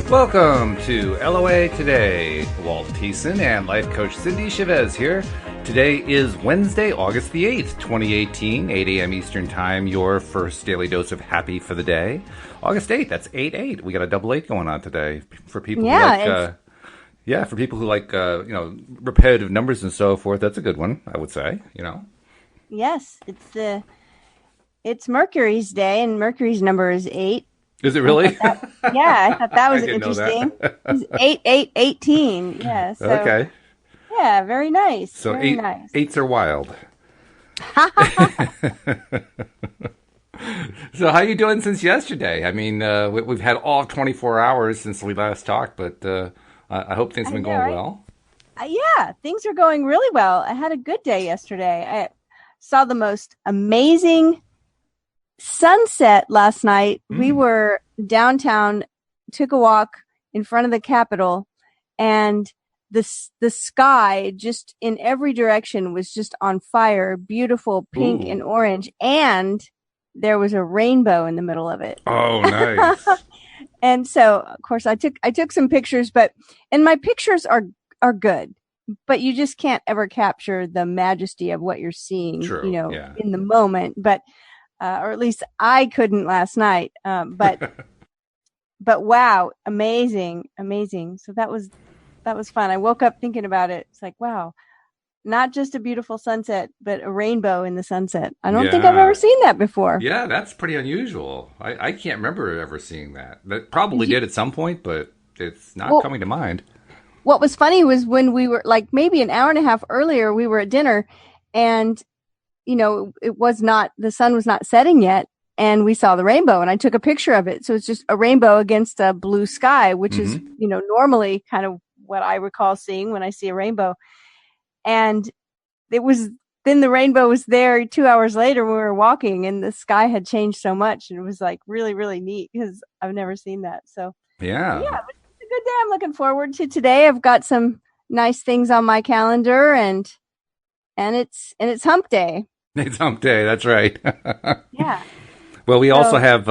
Welcome to LOA Today. Walt Thiessen and life coach Cindie Chavez here. Today is Wednesday, August the 8th, 2018, 8 a.m. Eastern Time, your first daily dose of happy for the day. August 8th, that's 8-8. We got a double 8 going on today. For people who like, for people who like, repetitive numbers and so forth, that's a good one, I would say, Yes, it's Mercury's day, and Mercury's number is 8. Is it really? I thought that was interesting. It's 8-8-18. Yeah. So, okay. Yeah, very nice. So very nice. Eights are wild. So how you doing since yesterday? I mean, we've had all of 24 hours since we last talked, but I hope things have been going well. Yeah, things are going really well. I had a good day yesterday. I saw the most amazing sunset last night. We were downtown, took a walk in front of the Capitol, and the sky just in every direction was just on fire, beautiful pink and orange, and there was a rainbow in the middle of it. Oh, nice. And so, of course, I took some pictures, and my pictures are good, but you just can't ever capture the majesty of what you're seeing, in the moment. But or at least I couldn't last night. But wow, amazing. So that was fun. I woke up thinking about it. It's like, wow, not just a beautiful sunset, but a rainbow in the sunset. I don't think I've ever seen that before. Yeah, that's pretty unusual. I can't remember ever seeing that. That probably did at some point, but it's not coming to mind. What was funny was when we were like maybe an hour and a half earlier, we were at dinner, and the sun was not setting yet, and we saw the rainbow, and I took a picture of it. So it's just a rainbow against a blue sky, which is, normally kind of what I recall seeing when I see a rainbow. And then the rainbow was there 2 hours later when we were walking, and the sky had changed so much. And it was like really, really neat because I've never seen that. So yeah, it's a good day. I'm looking forward to today. I've got some nice things on my calendar, and it's hump day. It's hump day. That's right. Yeah. Well, we also have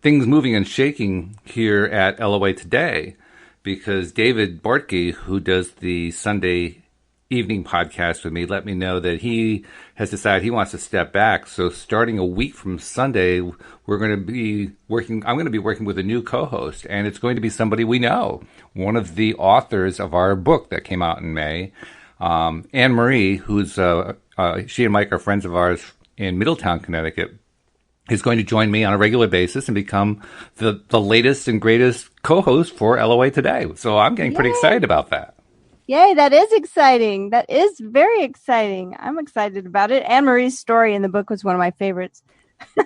things moving and shaking here at LOA Today, because David Bartke, who does the Sunday evening podcast with me, let me know that he has decided he wants to step back. So starting a week from Sunday, I'm going to be working with a new co-host, and it's going to be somebody we know, one of the authors of our book that came out in May, Anne Marie, who's she and Mike are friends of ours in Middletown, Connecticut, is going to join me on a regular basis and become the latest and greatest co-host for LOA Today. So I'm getting pretty excited about that. Yay, that is exciting. That is very exciting. I'm excited about it. Anne Marie's story in the book was one of my favorites.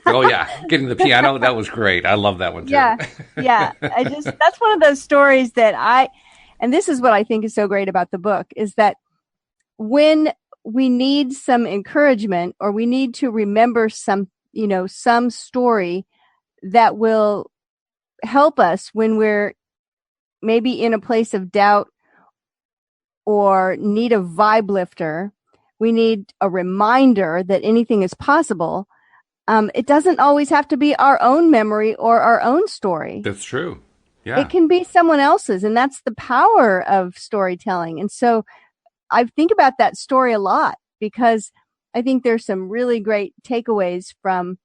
Oh, yeah. Getting the piano, that was great. I love that one, too. Yeah. That's one of those stories that and this is what I think is so great about the book, is that when we need some encouragement, or we need to remember some story that will help us when we're maybe in a place of doubt or need a vibe lifter, we need a reminder that anything is possible. It doesn't always have to be our own memory or our own story. That's true. Yeah. It can be someone else's, and that's the power of storytelling. And so I think about that story a lot, because I think there's some really great takeaways from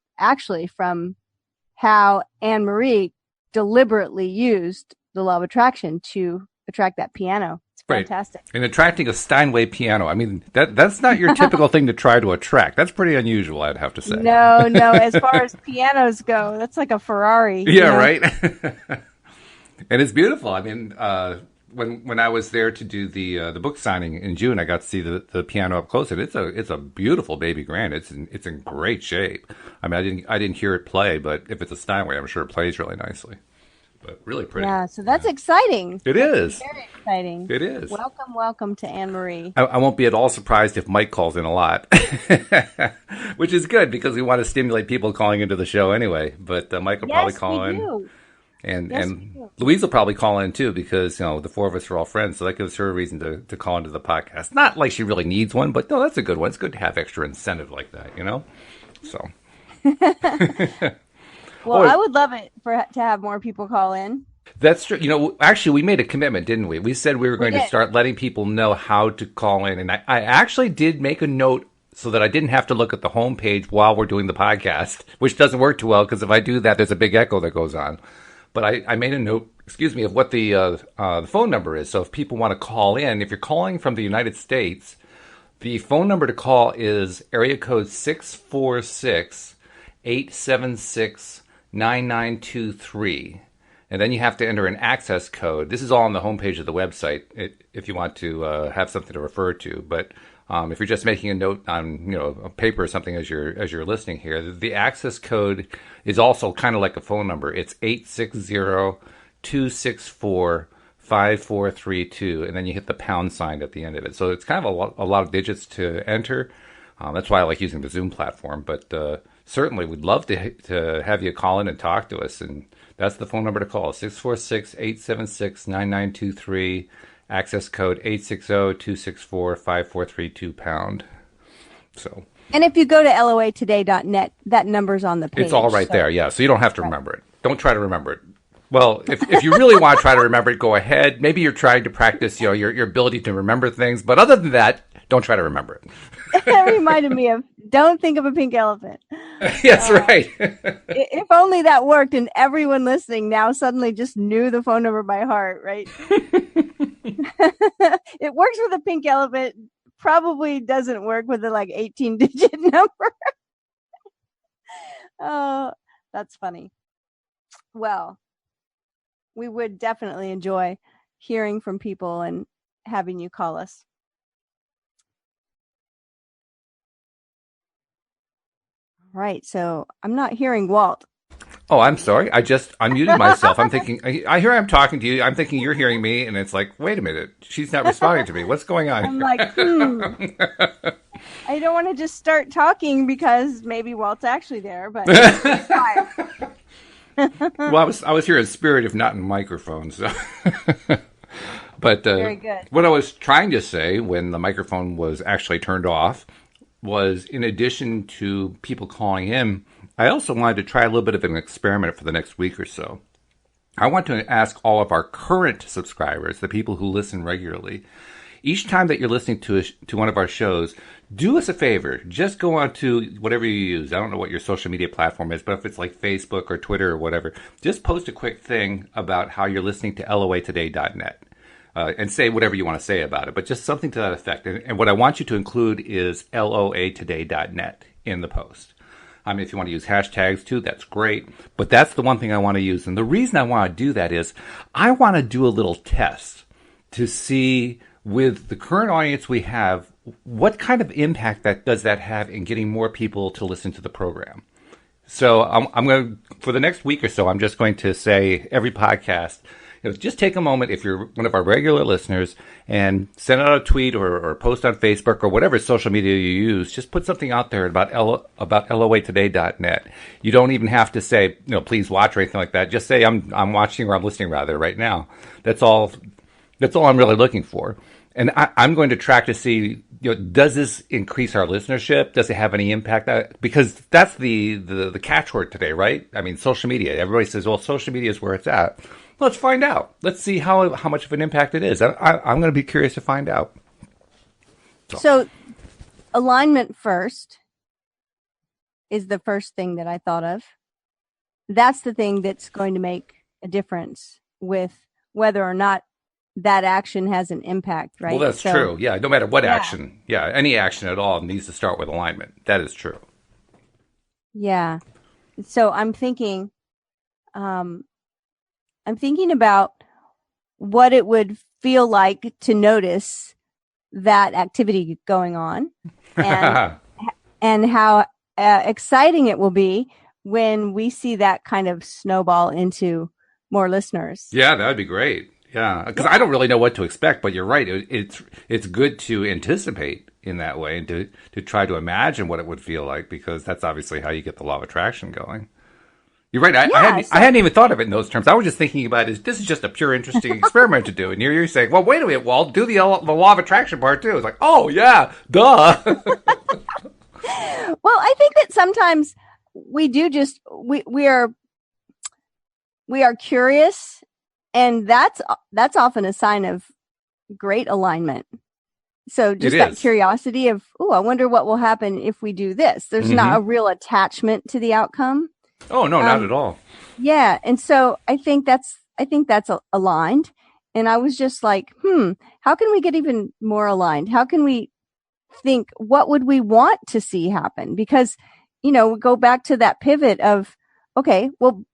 how Anne Marie deliberately used the law of attraction to attract that piano. It's fantastic. Right. And attracting a Steinway piano. I mean, that's not your typical thing to try to attract. That's pretty unusual, I'd have to say. No. As far as pianos go, that's like a Ferrari. Yeah, right. And it's beautiful. I mean, when I was there to do the book signing in June, I got to see the piano up close, and it's a beautiful baby grand. It's in great shape. I mean, I didn't hear it play, but if it's a Steinway, I'm sure it plays really nicely. But really pretty. Yeah, so that's exciting. It is. Very exciting. It is. Welcome to Anne Marie. I won't be at all surprised if Mike calls in a lot, which is good because we want to stimulate people calling into the show anyway. But Mike will probably call in. Do. And Louise will probably call in too, because the four of us are all friends, so that gives her a reason to call into the podcast. Not like she really needs one, but no, that's a good one. It's good to have extra incentive like that, So Well, I would love it to have more people call in. That's true. Actually, we made a commitment, didn't we? We said we were going to start letting people know how to call in. And I actually did make a note so that I didn't have to look at the homepage while we're doing the podcast, which doesn't work too well because if I do that, there's a big echo that goes on. But I made a note, of what the phone number is. So if people want to call in, if you're calling from the United States, the phone number to call is area code 646-876-9923. And then you have to enter an access code. This is all on the homepage of the website if you want to have something to refer to. But if you're just making a note on a paper or something as you're listening here, the access code is also kind of like a phone number. It's 860-264-5432, and then you hit the pound sign at the end of it. So it's kind of a lot of digits to enter. That's why I like using the Zoom platform. But certainly we'd love to have you call in and talk to us. And that's the phone number to call, 646-876-9923, access code 860-264-5432 pound. So. And if you go to loatoday.net, that number's on the page. It's all right there, yeah. So you don't have to remember it. Don't try to remember it. Well, if you really want to try to remember it, go ahead. Maybe you're trying to practice, your ability to remember things. But other than that, don't try to remember it. That reminded me of don't think of a pink elephant. That's right. If only that worked and everyone listening now suddenly just knew the phone number by heart, right? It works with a pink elephant. Probably doesn't work with a 18-digit number. Oh, that's funny. Well, we would definitely enjoy hearing from people and having you call us. Right. So I'm not hearing Walt. Oh, I'm sorry. I just unmuted myself. I'm thinking, I hear I'm talking to you. I'm thinking you're hearing me. And it's like, wait a minute. She's not responding to me. What's going on? I'm like, I don't want to just start talking because maybe Walt's actually there, but well, I was here in spirit, if not in microphone. So, but very good. What I was trying to say when the microphone was actually turned off was, in addition to people calling in, I also wanted to try a little bit of an experiment for the next week or so. I want to ask all of our current subscribers, the people who listen regularly, each time that you're listening to one of our shows, do us a favor. Just go on to whatever you use. I don't know what your social media platform is, but if it's like Facebook or Twitter or whatever, just post a quick thing about how you're listening to loatoday.net. And say whatever you want to say about it, but just something to that effect. And what I want you to include is loatoday.net in the post. If you want to use hashtags too, that's great. But that's the one thing I want to use. And the reason I want to do that is I want to do a little test to see, with the current audience we have, what kind of impact does that have in getting more people to listen to the program. So I'm going to, for the next week or so, I'm just going to say every podcast, just take a moment, if you're one of our regular listeners, and send out a tweet or post on Facebook or whatever social media you use. Just put something out there about loatoday.net. You don't even have to say, please watch or anything like that. Just say I'm watching, or I'm listening rather, right now. That's all I'm really looking for. And I'm going to track to see, does this increase our listenership? Does it have any impact? Because that's the catchword today, right? Social media. Everybody says, well, social media is where it's at. Let's find out. Let's see how much of an impact it is. I'm going to be curious to find out. So alignment first is the first thing that I thought of. That's the thing that's going to make a difference with whether or not that action has an impact, right? Well, that's true. Yeah, no matter what action. Yeah, any action at all needs to start with alignment. That is true. Yeah. So I'm thinking about what it would feel like to notice that activity going on and how exciting it will be when we see that kind of snowball into more listeners. Yeah, that would be great. Yeah, because I don't really know what to expect, but you're right. It's good to anticipate in that way and to try to imagine what it would feel like, because that's obviously how you get the law of attraction going. You're right. I hadn't even thought of it in those terms. I was just thinking about this is just a pure interesting experiment to do. And you're saying, well, wait a minute, Walt, do the law of attraction part too. It's like, oh, yeah, duh. Well, I think that sometimes we do we are curious And that's often a sign of great alignment. So just that curiosity of, I wonder what will happen if we do this. There's not a real attachment to the outcome. Oh, no, not at all. Yeah. And so I think that's aligned. And I was just like, how can we get even more aligned? How can we think, what would we want to see happen? Because, we go back to that pivot of, okay, well,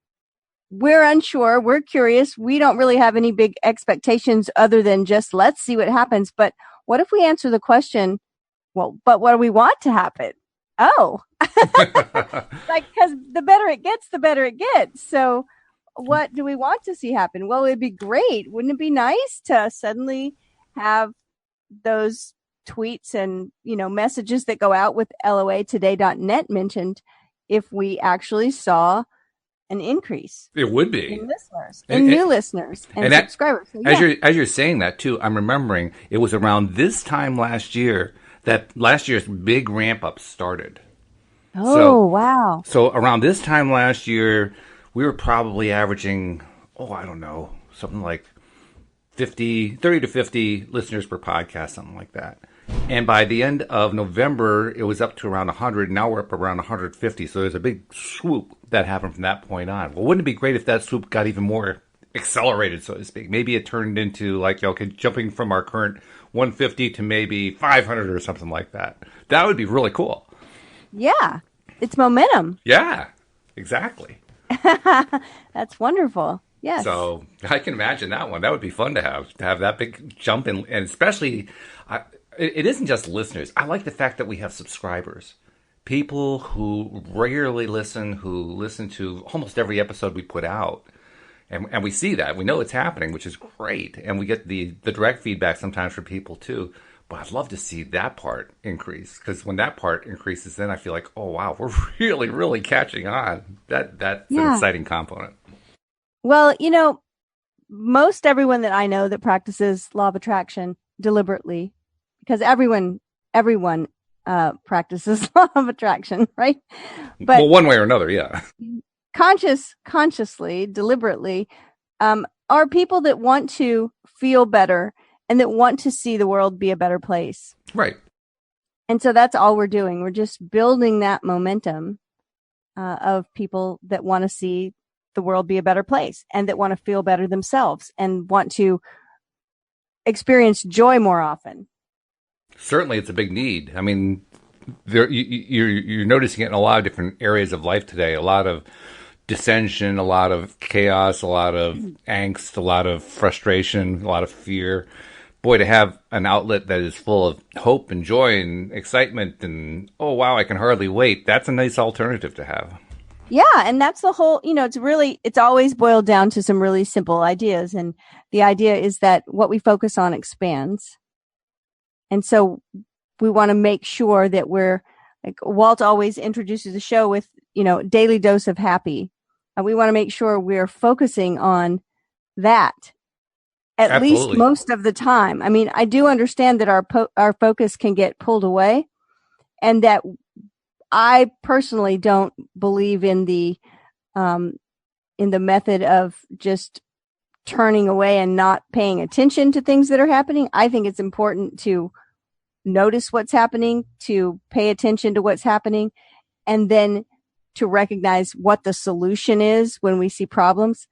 we're unsure. We're curious. We don't really have any big expectations other than just let's see what happens. But what if we answer the question, well, but what do we want to happen? Oh, because the better it gets, the better it gets. So what do we want to see happen? Well, it'd be great. Wouldn't it be nice to suddenly have those tweets and, messages that go out with LOAtoday.net mentioned if we actually saw an increase? It would be in listeners, new listeners and subscribers. So, yeah. As you're saying that too, I'm remembering it was around this time last year that last year's big ramp up started. Oh, wow. So around this time last year, we were probably averaging, I don't know, something like 30 to 50 listeners per podcast, something like that. And by the end of November, it was up to around 100. Now we're up around 150. So there's a big swoop that happened from that point on. Well, wouldn't it be great if that swoop got even more accelerated, so to speak? Maybe it turned into jumping from our current 150 to maybe 500 or something like that. That would be really cool. Yeah. It's momentum. Yeah, exactly. That's wonderful. Yes. So I can imagine that one. That would be fun to have that big jump in, and especially, it isn't just listeners. I like the fact that we have subscribers, people who regularly listen, who listen to almost every episode we put out, and we see that. We know it's happening, which is great, and we get the direct feedback sometimes from people too. But I'd love to see that part increase, because when that part increases, then I feel like, oh wow, we're really, really catching on. That's an exciting component. Well, most everyone that I know that practices law of attraction deliberately, because everyone practices law of attraction, right? But one way or another, yeah. Consciously, deliberately, are people that want to feel better and that want to see the world be a better place. Right. And so that's all we're doing. We're just building that momentum of people that want to see the world be a better place and that want to feel better themselves and want to experience joy more often. Certainly, it's a big need. I mean, you're noticing it in a lot of different areas of life today. A lot of dissension, a lot of chaos, a lot of angst, a lot of frustration, a lot of fear. Boy, to have an outlet that is full of hope and joy and excitement and, oh, wow, I can hardly wait. That's a nice alternative to have. Yeah. And that's the whole, it's always boiled down to some really simple ideas. And the idea is that what we focus on expands. And so we want to make sure that we're, like Walt always introduces the show with, daily dose of happy. And we want to make sure we're focusing on that at Absolutely. least most of the time. I mean, I do understand that our focus can get pulled away, and that I personally don't believe in the method of just turning away and not paying attention to things that are happening. I think it's important to notice what's happening, to pay attention to what's happening, and then to recognize what the solution is when we see problems.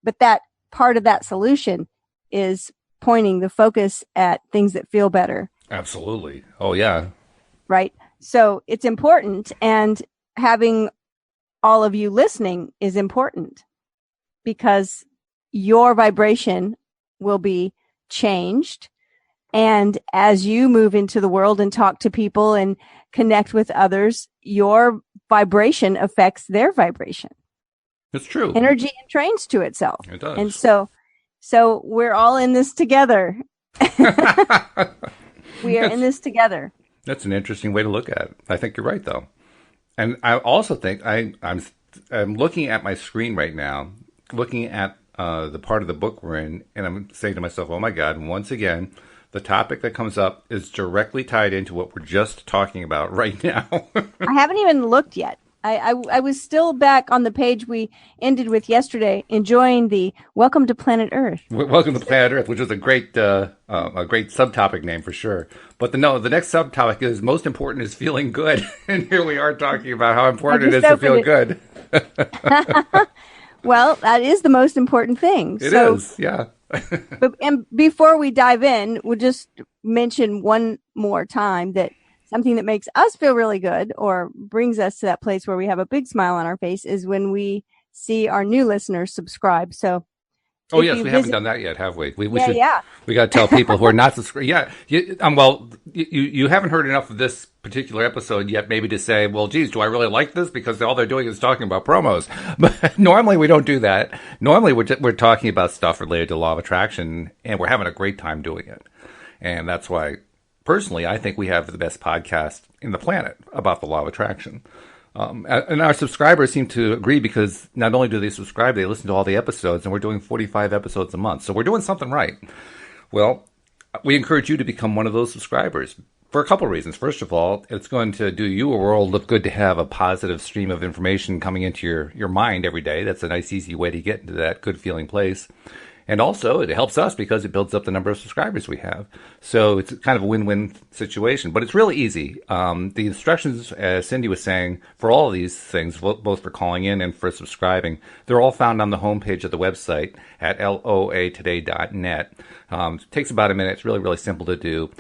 But that part of that solution is pointing the focus at things that feel better. Absolutely. Oh, yeah. Right. So it's important, and having all of you listening is important, because your vibration will be changed. And as you move into the world and talk to people and connect with others, your vibration affects their vibration. It's true. Energy entrains to itself. It does. And so we're all in this together. We are in this together. That's an interesting way to look at it. I think you're right, though. And I also think I'm looking at my screen right now, looking at the part of the book we're in, and I'm saying to myself, oh my God, once again, the topic that comes up is directly tied into what we're just talking about right now. I haven't even looked yet. I was still back on the page we ended with yesterday, enjoying the Welcome to Planet Earth. Welcome to Planet Earth, which is a great subtopic name for sure. But the next subtopic is most important is feeling good, and here we are talking about how important it is to feel good. Well, that is the most important thing. It is, yeah. And before we dive in, we'll just mention one more time that something that makes us feel really good or brings us to that place where we have a big smile on our face is when we see our new listeners subscribe. So, yes, we haven't done that yet, have we? We should. Yeah. We got to tell people who are not subscribed. Yeah. You haven't heard enough of this particular episode yet, maybe to say, well, geez, do I really like this? Because all they're doing is talking about promos. But normally we don't do that. Normally we're talking about stuff related to law of attraction, and we're having a great time doing it. And that's why, personally, I think we have the best podcast in the planet about the law of attraction. And our subscribers seem to agree because not only do they subscribe, they listen to all the episodes, and we're doing 45 episodes a month. So we're doing something right. Well, we encourage you to become one of those subscribers for a couple of reasons. First of all, it's going to do you a world of good to have a positive stream of information coming into your mind every day. That's a nice, easy way to get into that good feeling place. And also, it helps us because it builds up the number of subscribers we have. So it's kind of a win-win situation. But it's really easy. The instructions, as Cindie was saying, for all of these things, both for calling in and for subscribing, they're all found on the homepage of the website at loatoday.net. It takes about a minute. It's really, really simple to do.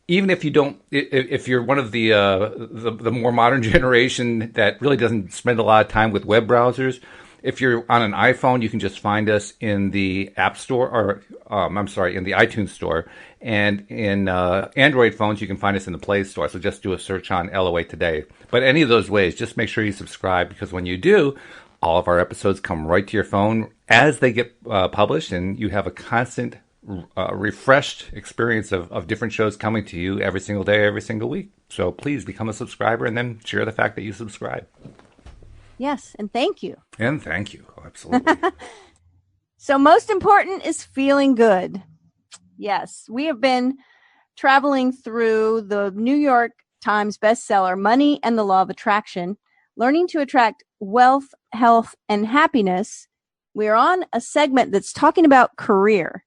Even if you don't, if you're one of the more modern generation that really doesn't spend a lot of time with web browsers, if you're on an iPhone, you can just find us in the App Store, or in the iTunes Store. And in Android phones, you can find us in the Play Store. So just do a search on LOA Today. But any of those ways, just make sure you subscribe, because when you do, all of our episodes come right to your phone as they get published, and you have a constant refreshed experience of different shows coming to you every single day, every single week. So please become a subscriber and then share the fact that you subscribe. Yes, and thank you. And thank you. Oh, absolutely. So most important is feeling good. Yes, we have been traveling through the New York Times bestseller, Money and the Law of Attraction, learning to attract wealth, health, and happiness. We're on a segment that's talking about career,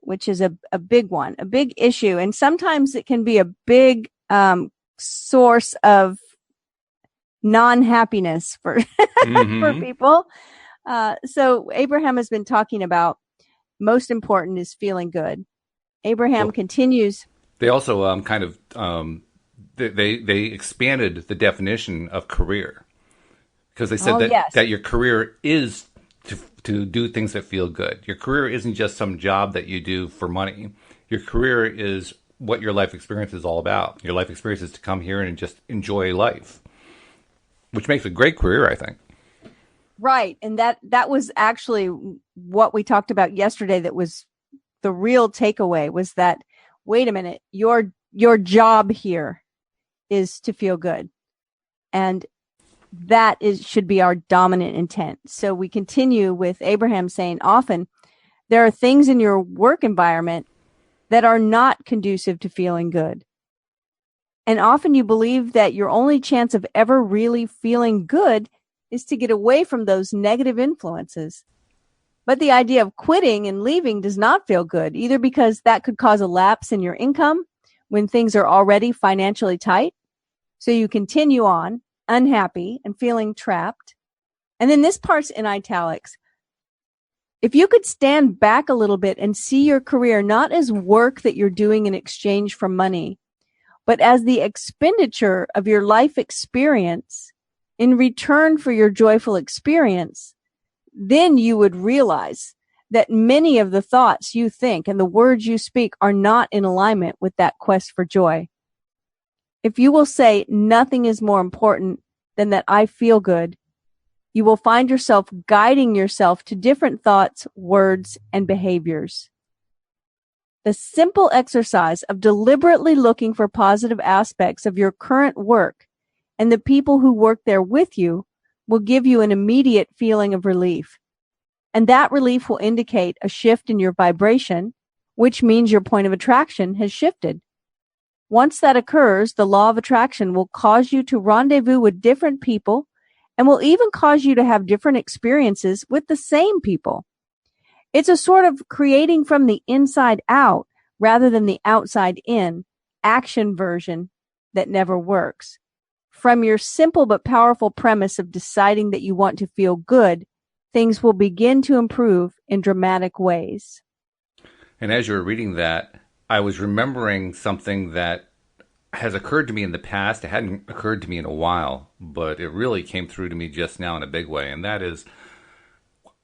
which is a big one, a big issue. And sometimes it can be a big source of non-happiness for for people. So Abraham has been talking about most important is feeling good. Abraham continues. They also they expanded the definition of career, because they said that your career is to do things that feel good. Your career isn't just some job that you do for money. Your career is what your life experience is all about. Your life experience is to come here and just enjoy life, which makes a great career, I think. Right. And that was actually what we talked about yesterday. That was the real takeaway, was that, wait a minute, your job here is to feel good. And that should be our dominant intent. So we continue with Abraham saying, often there are things in your work environment that are not conducive to feeling good. And often you believe that your only chance of ever really feeling good is to get away from those negative influences. But the idea of quitting and leaving does not feel good, either because that could cause a lapse in your income when things are already financially tight. So you continue on, unhappy and feeling trapped. And then this part's in italics. If you could stand back a little bit and see your career not as work that you're doing in exchange for money, but as the expenditure of your life experience in return for your joyful experience, then you would realize that many of the thoughts you think and the words you speak are not in alignment with that quest for joy. If you will say, nothing is more important than that I feel good, you will find yourself guiding yourself to different thoughts, words, and behaviors. The simple exercise of deliberately looking for positive aspects of your current work and the people who work there with you will give you an immediate feeling of relief. And that relief will indicate a shift in your vibration, which means your point of attraction has shifted. Once that occurs, the law of attraction will cause you to rendezvous with different people and will even cause you to have different experiences with the same people. It's a sort of creating from the inside out rather than the outside in action version that never works. From your simple but powerful premise of deciding that you want to feel good, things will begin to improve in dramatic ways. And as you were reading that, I was remembering something that has occurred to me in the past. It hadn't occurred to me in a while, but it really came through to me just now in a big way. And that is,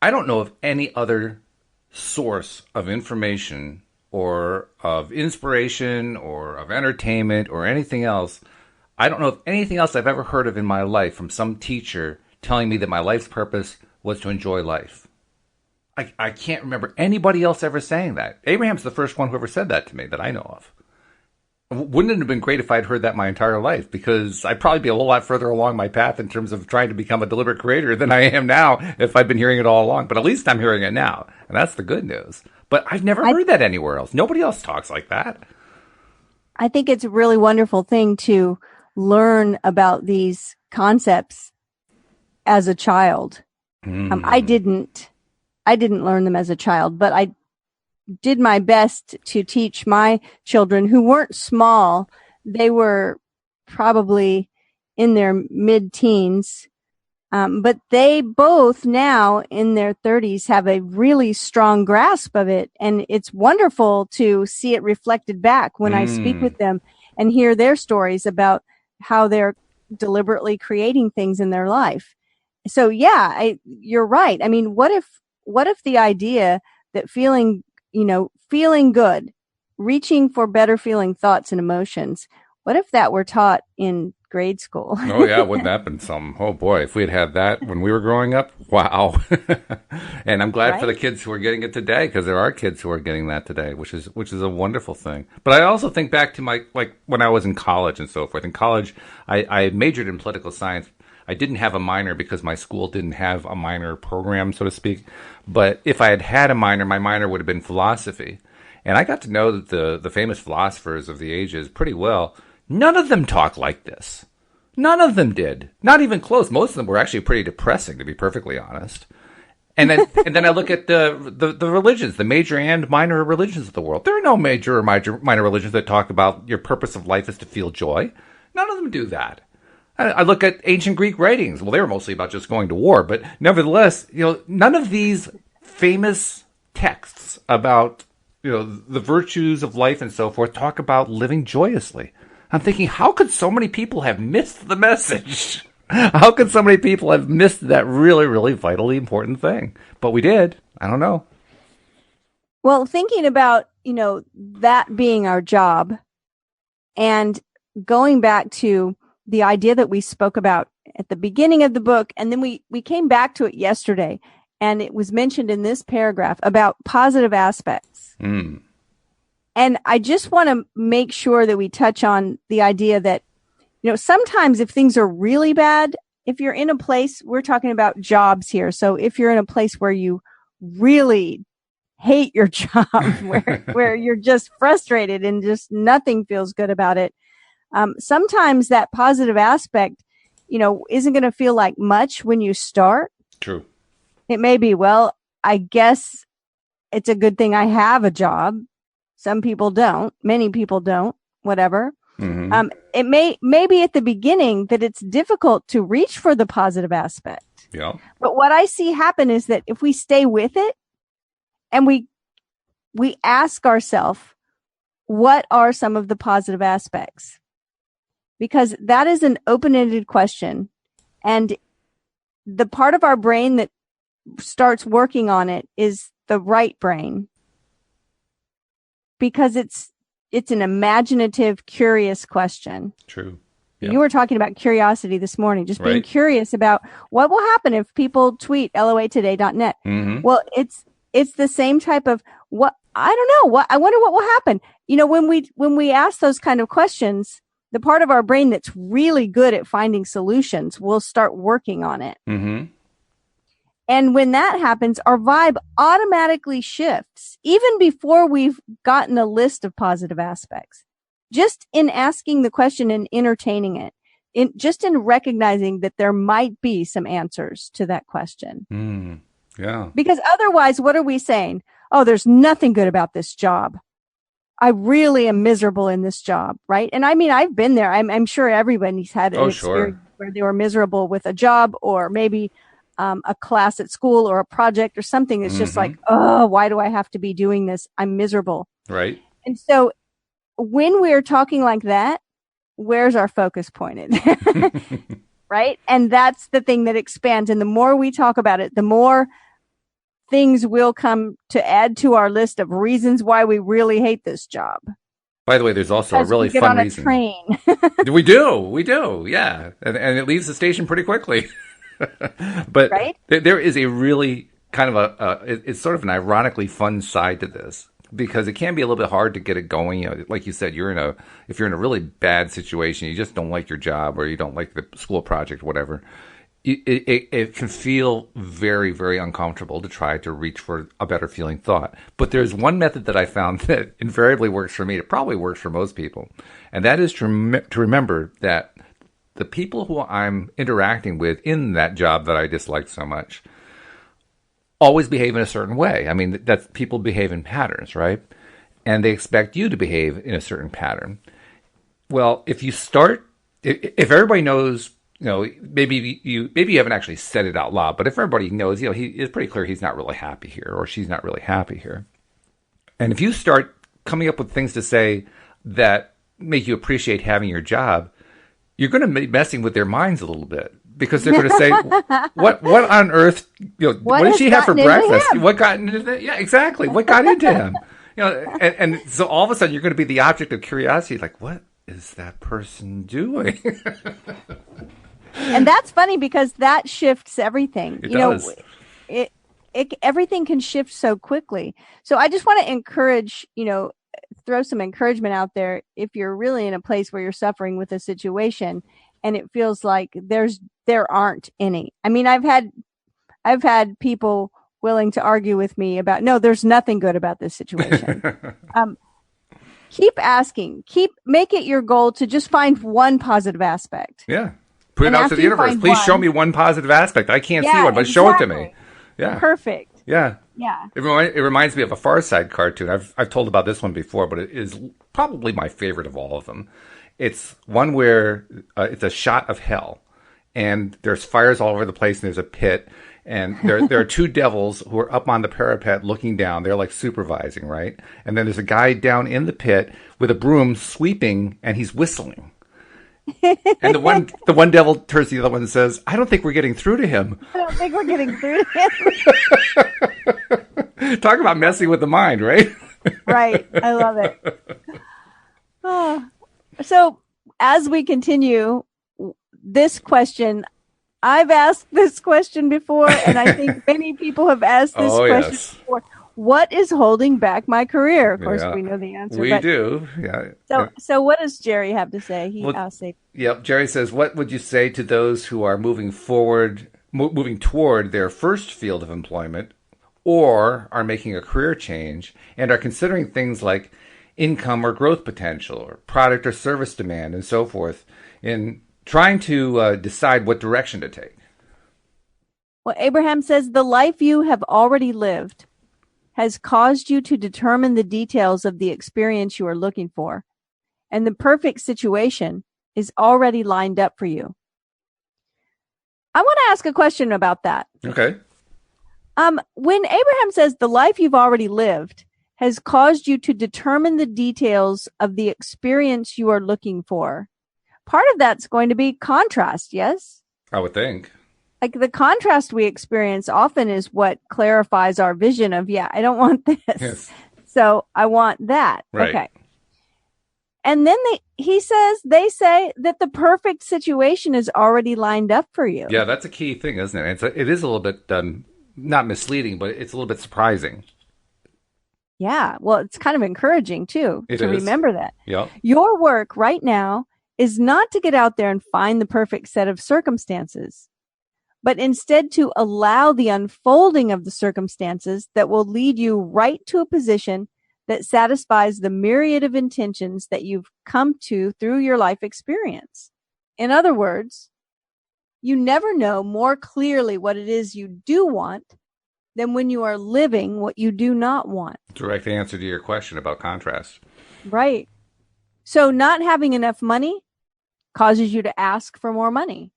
I don't know of any other source of information or of inspiration or of entertainment or anything else. I don't know of anything else I've ever heard of in my life from some teacher telling me that my life's purpose was to enjoy life. I can't remember anybody else ever saying that. Abraham's the first one who ever said that to me that I know of. Wouldn't it have been great if I'd heard that my entire life? Because I'd probably be a whole lot further along my path in terms of trying to become a deliberate creator than I am now if I'd been hearing it all along. But at least I'm hearing it now. And that's the good news. But I've never heard that anywhere else. Nobody else talks like that. I think it's a really wonderful thing to learn about these concepts as a child. I didn't learn them as a child, but I did my best to teach my children who weren't small. They were probably in their mid-teens, but they both now in their 30s have a really strong grasp of it. And it's wonderful to see it reflected back when I speak with them and hear their stories about how they're deliberately creating things in their life. So yeah, you're right. I mean, what if the idea that feeling good, reaching for better feeling thoughts and emotions, what if that were taught in grade school? Oh yeah, wouldn't that have been something? Oh boy, if we had that when we were growing up, wow. And I'm glad for the kids who are getting it today, because there are kids who are getting that today, which is a wonderful thing. But I also think back to my, like when I was in college and so forth. In college, I majored in political science. I didn't have a minor because my school didn't have a minor program, so to speak. But if I had had a minor, my minor would have been philosophy. And I got to know the famous philosophers of the ages pretty well. None of them talk like this. None of them did. Not even close. Most of them were actually pretty depressing, to be perfectly honest. And then I look at the religions, the major and minor religions of the world. There are no major or minor religions that talk about your purpose of life is to feel joy. None of them do that. I look at ancient Greek writings. Well, they were mostly about just going to war, but nevertheless, none of these famous texts about, the virtues of life and so forth talk about living joyously. I'm thinking, how could so many people have missed the message? How could so many people have missed that really, really vitally important thing? But we did. I don't know. Well, thinking about, that being our job and going back to the idea that we spoke about at the beginning of the book, and then we came back to it yesterday, and it was mentioned in this paragraph about positive aspects. And I just want to make sure that we touch on the idea that, sometimes if things are really bad, if you're in a place, we're talking about jobs here. So if you're in a place where you really hate your job, where you're just frustrated and just nothing feels good about it, sometimes that positive aspect, isn't going to feel like much when you start. True. It may be, well, I guess it's a good thing I have a job. Some people don't. Many people don't. Whatever. Mm-hmm. It may be at the beginning that it's difficult to reach for the positive aspect. Yeah. But what I see happen is that if we stay with it and we ask ourselves, what are some of the positive aspects? Because that is an open-ended question. And the part of our brain that starts working on it is the right brain. Because it's an imaginative, curious question. True. Yep. You were talking about curiosity this morning, just being curious about what will happen if people tweet loatoday.net. Mm-hmm. Well, it's the same type of I don't know. I wonder what will happen. When we ask those kind of questions, the part of our brain that's really good at finding solutions will start working on it. Mm-hmm. And when that happens, our vibe automatically shifts, even before we've gotten a list of positive aspects. Just in asking the question and entertaining it, in recognizing that there might be some answers to that question. Yeah. Because otherwise, what are we saying? Oh, there's nothing good about this job. I really am miserable in this job, right? And I mean, I've been there. I'm sure everybody's had an experience where they were miserable with a job, or maybe a class at school, or a project or something. It's just like, oh, why do I have to be doing this? I'm miserable. Right. And so when we're talking like that, where's our focus pointed? Right? And that's the thing that expands. And the more we talk about it, the more things will come to add to our list of reasons why we really hate this job. By the way, there's also a really fun reason. Train. We do, yeah, and it leaves the station pretty quickly. But right? There is a really kind of it's sort of an ironically fun side to this, because it can be a little bit hard to get it going. You know, like you said, if you're in a really bad situation, you just don't like your job, or you don't like the school project, whatever. It can feel very, very uncomfortable to try to reach for a better feeling thought. But there's one method that I found that invariably works for me. It probably works for most people. And that is to remember that the people who I'm interacting with in that job that I dislike so much always behave in a certain way. I mean, that's people behave in patterns, right? And they expect you to behave in a certain pattern. Well, if everybody knows, you know, maybe you haven't actually said it out loud, but if everybody knows, you know, it's pretty clear he's not really happy here, or she's not really happy here. And if you start coming up with things to say that make you appreciate having your job, you're going to be messing with their minds a little bit, because they're going to say, what on earth, you know, what did she have for breakfast? What got into that? Yeah, exactly. What got into him? You know, and so all of a sudden you're going to be the object of curiosity, like, what is that person doing? And that's funny, because that shifts everything. It does. Everything can shift so quickly. So I just want to encourage, you know, throw some encouragement out there. If you're really in a place where you're suffering with a situation and it feels like there aren't any. I mean, I've had people willing to argue with me about, no, there's nothing good about this situation. Keep asking, make it your goal to just find one positive aspect. Yeah. Put it out to the universe. Please show me one positive aspect. I can't see one, but show it to me. Yeah. Perfect. Yeah. Yeah. It reminds me of a Far Side cartoon. I've told about this one before, but it is probably my favorite of all of them. It's one where it's a shot of hell, and there's fires all over the place, and there's a pit, and there are two devils who are up on the parapet looking down. They're like supervising, right? And then there's a guy down in the pit with a broom sweeping, and he's whistling. And the one devil turns to the other one and says, I don't think we're getting through to him. I don't think we're getting through to him. Talk about messing with the mind, right? Right. I love it. Oh. So as we continue this question, I've asked this question before, and I think many people have asked this question before. What is holding back my career? Of course, we know the answer. We do. Yeah. So what does Jerry have to say? Yep. Jerry says, what would you say to those who are moving toward their first field of employment, or are making a career change and are considering things like income or growth potential, or product or service demand, and so forth, in trying to decide what direction to take? Well, Abraham says, the life you have already lived has caused you to determine the details of the experience you are looking for, and the perfect situation is already lined up for you. I want to ask a question about that. Okay. When Abraham says the life you've already lived has caused you to determine the details of the experience you are looking for, part of that's going to be contrast, yes? I would think. Like the contrast we experience often is what clarifies our vision of, I don't want this. Yes. So I want that. Right. Okay. And then they say that the perfect situation is already lined up for you. Yeah, that's a key thing, isn't it? It is a little bit, not misleading, but it's a little bit surprising. Yeah. Well, it's kind of encouraging too, remember that. Yeah. Your work right now is not to get out there and find the perfect set of circumstances, but instead to allow the unfolding of the circumstances that will lead you right to a position that satisfies the myriad of intentions that you've come to through your life experience. In other words, you never know more clearly what it is you do want than when you are living what you do not want. Direct answer to your question about contrast. Right. So not having enough money causes you to ask for more money.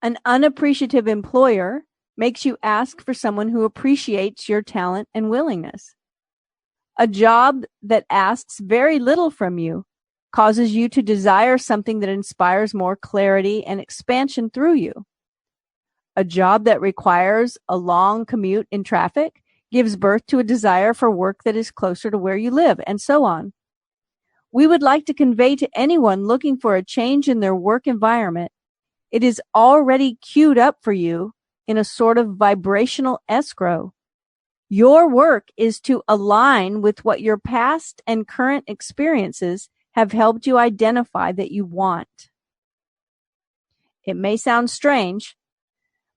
An unappreciative employer makes you ask for someone who appreciates your talent and willingness. A job that asks very little from you causes you to desire something that inspires more clarity and expansion through you. A job that requires a long commute in traffic gives birth to a desire for work that is closer to where you live, and so on. We would like to convey to anyone looking for a change in their work environment, it is already queued up for you in a sort of vibrational escrow. Your work is to align with what your past and current experiences have helped you identify that you want. It may sound strange,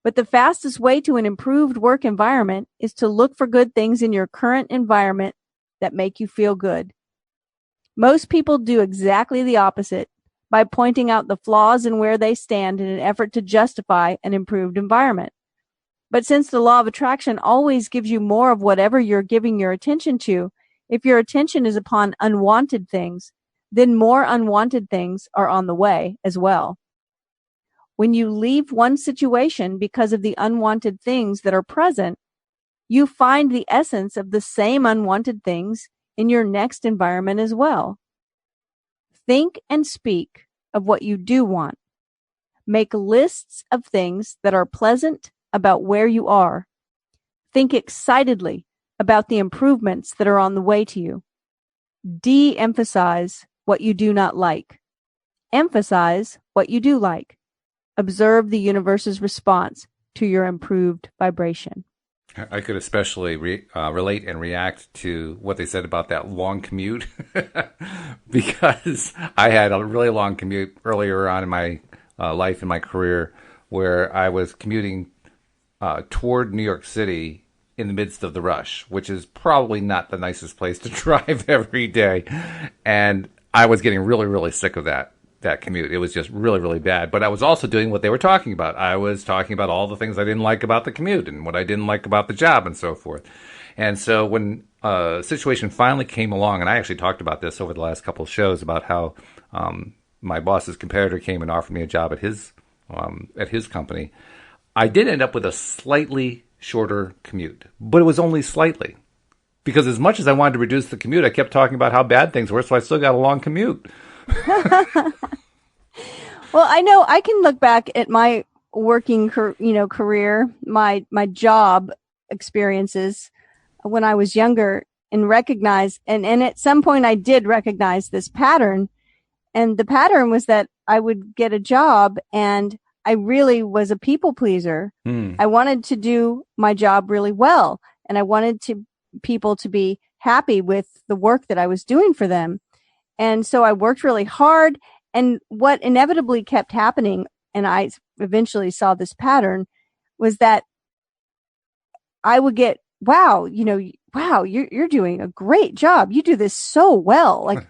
but the fastest way to an improved work environment is to look for good things in your current environment that make you feel good. Most people do exactly the opposite by pointing out the flaws in where they stand in an effort to justify an improved environment. But since the law of attraction always gives you more of whatever you're giving your attention to, if your attention is upon unwanted things, then more unwanted things are on the way as well. When you leave one situation because of the unwanted things that are present, you find the essence of the same unwanted things in your next environment as well. Think and speak of what you do want. Make lists of things that are pleasant about where you are. Think excitedly about the improvements that are on the way to you. De-emphasize what you do not like. Emphasize what you do like. Observe the universe's response to your improved vibration. I could especially relate and react to what they said about that long commute because I had a really long commute earlier on in my life and my career where I was commuting toward New York City in the midst of the rush, which is probably not the nicest place to drive every day. And I was getting really, really sick of that commute. It was just really, really bad. But I was also doing what they were talking about. I was talking about all the things I didn't like about the commute and what I didn't like about the job and so forth. And so when a situation finally came along, and I actually talked about this over the last couple of shows about how my boss's competitor came and offered me a job at his company, I did end up with a slightly shorter commute, but it was only slightly. Because as much as I wanted to reduce the commute, I kept talking about how bad things were, so I still got a long commute. Well, I know I can look back at my working career, my job experiences when I was younger and recognize, and at some point I did recognize this pattern. And the pattern was that I would get a job and I really was a people pleaser. I wanted to do my job really well, and I wanted people to be happy with the work that I was doing for them. And so I worked really hard. And what inevitably kept happening, and I eventually saw this pattern, was that I would get, wow, you're doing a great job. You do this so well. Like,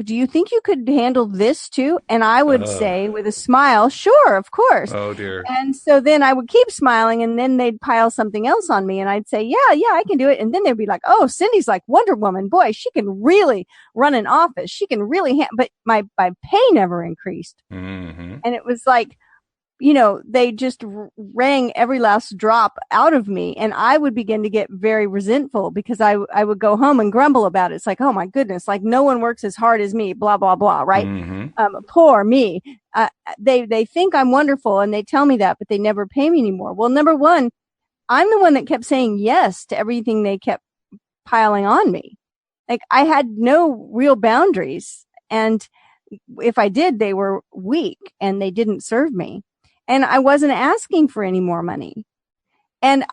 do you think you could handle this too? And I would say with a smile, sure, of course. Oh dear. And so then I would keep smiling, and then they'd pile something else on me, and I'd say, yeah, I can do it. And then they'd be like, oh, Cindy's like Wonder Woman. Boy, she can really run an office. She can really, but my pay never increased. Mm-hmm. And it was like, they just wrang every last drop out of me. And I would begin to get very resentful because I would go home and grumble about it. It's like, oh my goodness, like no one works as hard as me, blah, blah, blah. Right. Mm-hmm. Poor me. They think I'm wonderful and they tell me that, but they never pay me anymore. Well, number one, I'm the one that kept saying yes to everything they kept piling on me. Like I had no real boundaries. And if I did, they were weak and they didn't serve me. And I wasn't asking for any more money. And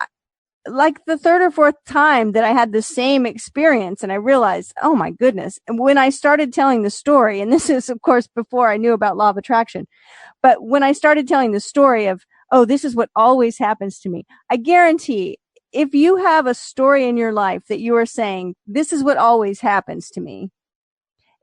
like the third or fourth time that I had the same experience and I realized, oh my goodness. And when I started telling the story, and this is of course before I knew about law of attraction, but when I started telling the story of, oh, this is what always happens to me. I guarantee if you have a story in your life that you are saying, this is what always happens to me,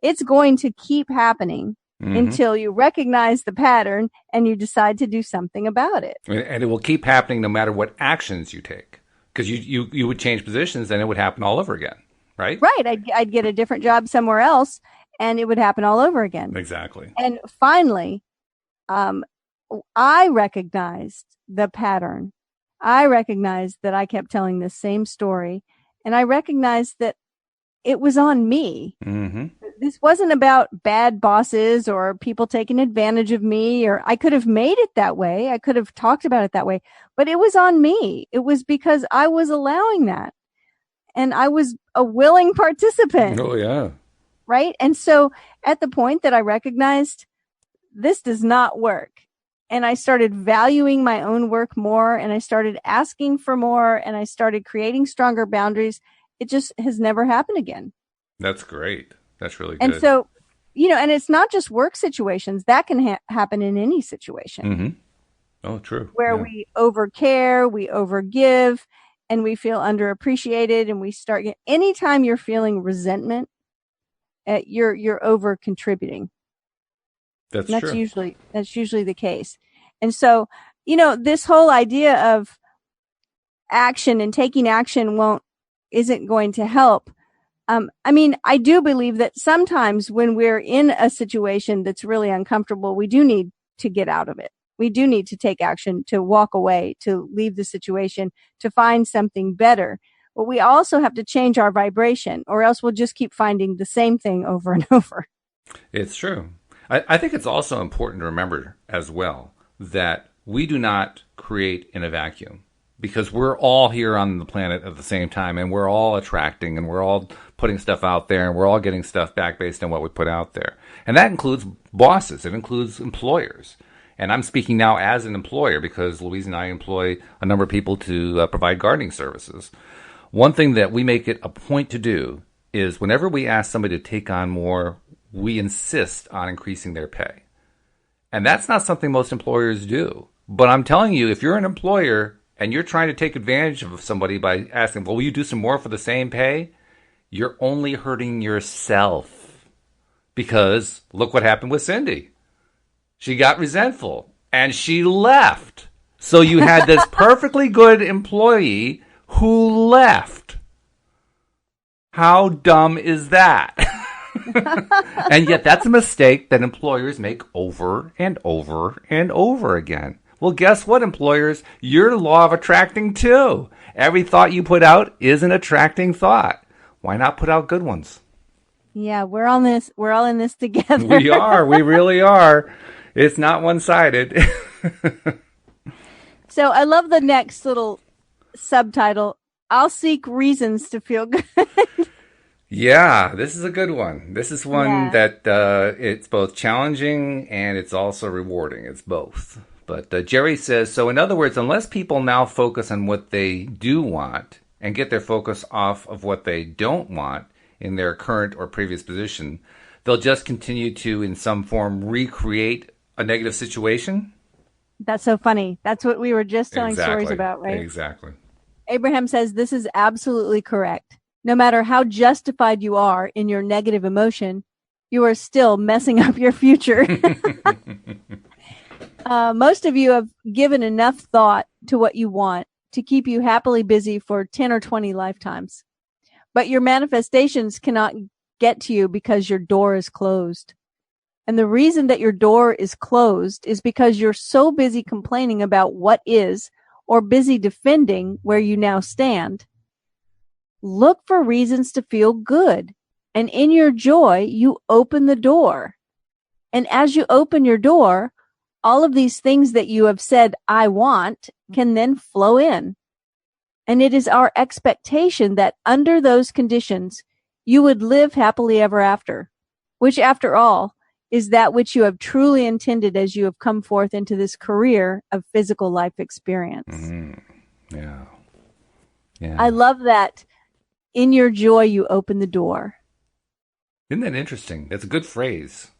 it's going to keep happening until you recognize the pattern and you decide to do something about it. And it will keep happening no matter what actions you take. Because you would change positions and it would happen all over again, right? Right. I'd get a different job somewhere else and it would happen all over again. Exactly. And finally, I recognized the pattern. I recognized that I kept telling the same story, and I recognized that it was on me. Mm-hmm. This wasn't about bad bosses or people taking advantage of me, or I could have made it that way. I could have talked about it that way, but it was on me. It was because I was allowing that, and I was a willing participant. Oh, yeah. Right? And so at the point that I recognized this does not work, and I started valuing my own work more, and I started asking for more, and I started creating stronger boundaries, it just has never happened again. That's great. That's really good. And so, and it's not just work situations. That can happen in any situation. Mm-hmm. Oh, true. Where we overcare, we overgive, and we feel underappreciated, and we start anytime you're feeling resentment, you're over contributing. That's true. That's usually the case. And so, this whole idea of action and taking action isn't going to help. I do believe that sometimes when we're in a situation that's really uncomfortable, we do need to get out of it. We do need to take action, to walk away, to leave the situation, to find something better. But we also have to change our vibration, or else we'll just keep finding the same thing over and over. It's true. I think it's also important to remember as well that we do not create in a vacuum, because we're all here on the planet at the same time, and we're all attracting, and we're all putting stuff out there, and we're all getting stuff back based on what we put out there. And that includes bosses. It includes employers. And I'm speaking now as an employer, because Louise and I employ a number of people to provide gardening services. One thing that we make it a point to do is whenever we ask somebody to take on more, we insist on increasing their pay. And that's not something most employers do. But I'm telling you, if you're an employer and you're trying to take advantage of somebody by asking, well, will you do some more for the same pay? You're only hurting yourself. Because look what happened with Cindie. She got resentful and she left. So you had this perfectly good employee who left. How dumb is that? And yet that's a mistake that employers make over and over and over again. Well, guess what, employers? You're the law of attracting too. Every thought you put out is an attracting thought. Why not put out good ones? Yeah, we're all in this together. We are. We really are. It's not one-sided. So I love the next little subtitle. I'll seek reasons to feel good. Yeah, this is a good one. This is one that it's both challenging and it's also rewarding. It's both. But Jerry says, so in other words, unless people now focus on what they do want and get their focus off of what they don't want in their current or previous position, they'll just continue to, in some form, recreate a negative situation. That's so funny. That's what we were just telling stories about, right? Exactly. Abraham says this is absolutely correct. No matter how justified you are in your negative emotion, you are still messing up your future. Most of you have given enough thought to what you want to keep you happily busy for 10 or 20 lifetimes. But your manifestations cannot get to you because your door is closed. And the reason that your door is closed is because you're so busy complaining about what is, or busy defending where you now stand. Look for reasons to feel good. And in your joy, you open the door. And as you open your door, all of these things that you have said, I want, can then flow in. And it is our expectation that under those conditions, you would live happily ever after, which after all is that which you have truly intended as you have come forth into this career of physical life experience. Mm-hmm. Yeah. I love that. In your joy, you open the door. Isn't that interesting? That's a good phrase.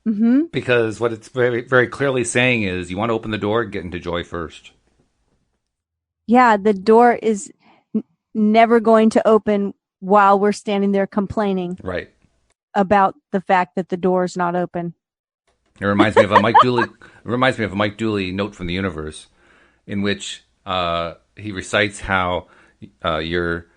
Mm-hmm. Because what it's very, very clearly saying is you want to open the door, get into joy first. Yeah, the door is never going to open while we're standing there complaining. Right. About the fact that the door is not open. It reminds me of a Mike Dooley. It reminds me of a Mike Dooley note from the universe, in which he recites how you're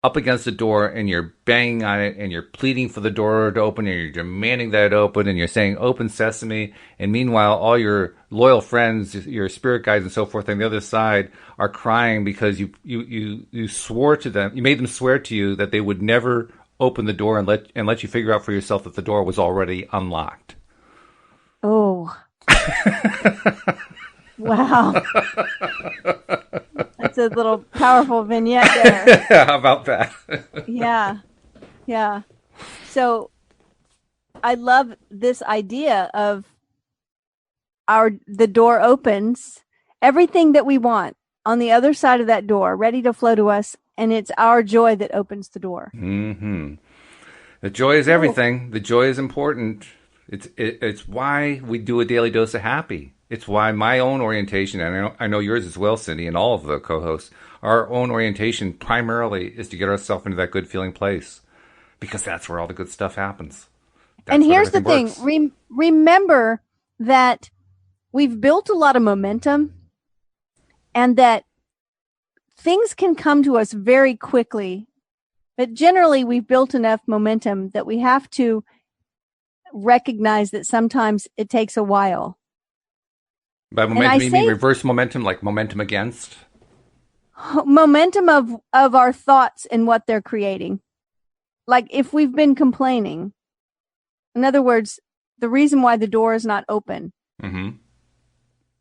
up against the door and you're banging on it and you're pleading for the door to open and you're demanding that it open and you're saying open sesame, and meanwhile all your loyal friends, your spirit guides and so forth on the other side are crying because you swore to them, you made them swear to you that they would never open the door and let you figure out for yourself that the door was already unlocked. Oh. Wow. That's a little powerful vignette there. How about that? Yeah. Yeah. So I love this idea of the door opens, everything that we want on the other side of that door, ready to flow to us, and it's our joy that opens the door. Mm-hmm. The joy is everything. The joy is important. It's why we do a daily dose of happy. It's why my own orientation, and I know yours as well, Cindie, and all of the co-hosts, our own orientation primarily is to get ourselves into that good feeling place, because that's where all the good stuff happens. And here's the thing. Remember that we've built a lot of momentum and that things can come to us very quickly. But generally, we've built enough momentum that we have to recognize that sometimes it takes a while. By momentum, you mean reverse momentum, like momentum against? Momentum of our thoughts and what they're creating. Like if we've been complaining, in other words, the reason why the door is not open. Mm-hmm.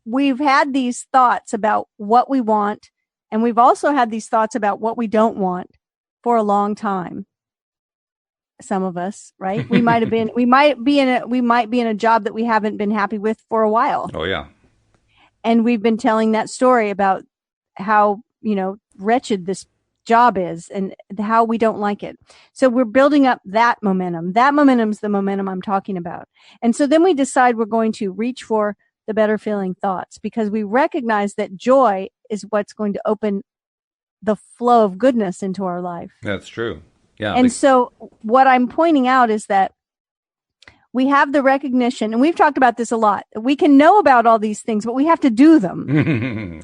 We've had these thoughts about what we want, and we've also had these thoughts about what we don't want for a long time. Some of us, right? We might be in a job that we haven't been happy with for a while. Oh yeah. And we've been telling that story about how, wretched this job is and how we don't like it. So we're building up that momentum. That momentum's the momentum I'm talking about. And so then we decide we're going to reach for the better feeling thoughts because we recognize that joy is what's going to open the flow of goodness into our life. That's true. Yeah. And so what I'm pointing out is that we have the recognition, and we've talked about this a lot. We can know about all these things, but we have to do them.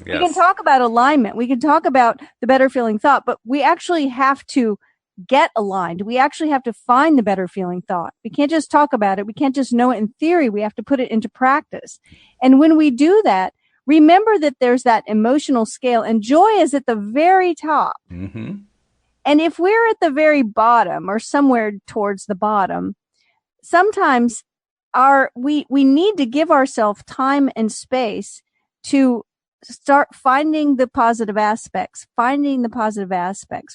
Yes. We can talk about alignment. We can talk about the better feeling thought, but we actually have to get aligned. We actually have to find the better feeling thought. We can't just talk about it. We can't just know it in theory. We have to put it into practice. And when we do that, remember that there's that emotional scale, and joy is at the very top. Mm-hmm. And if we're at the very bottom or somewhere towards the bottom, sometimes we need to give ourselves time and space to start finding the positive aspects,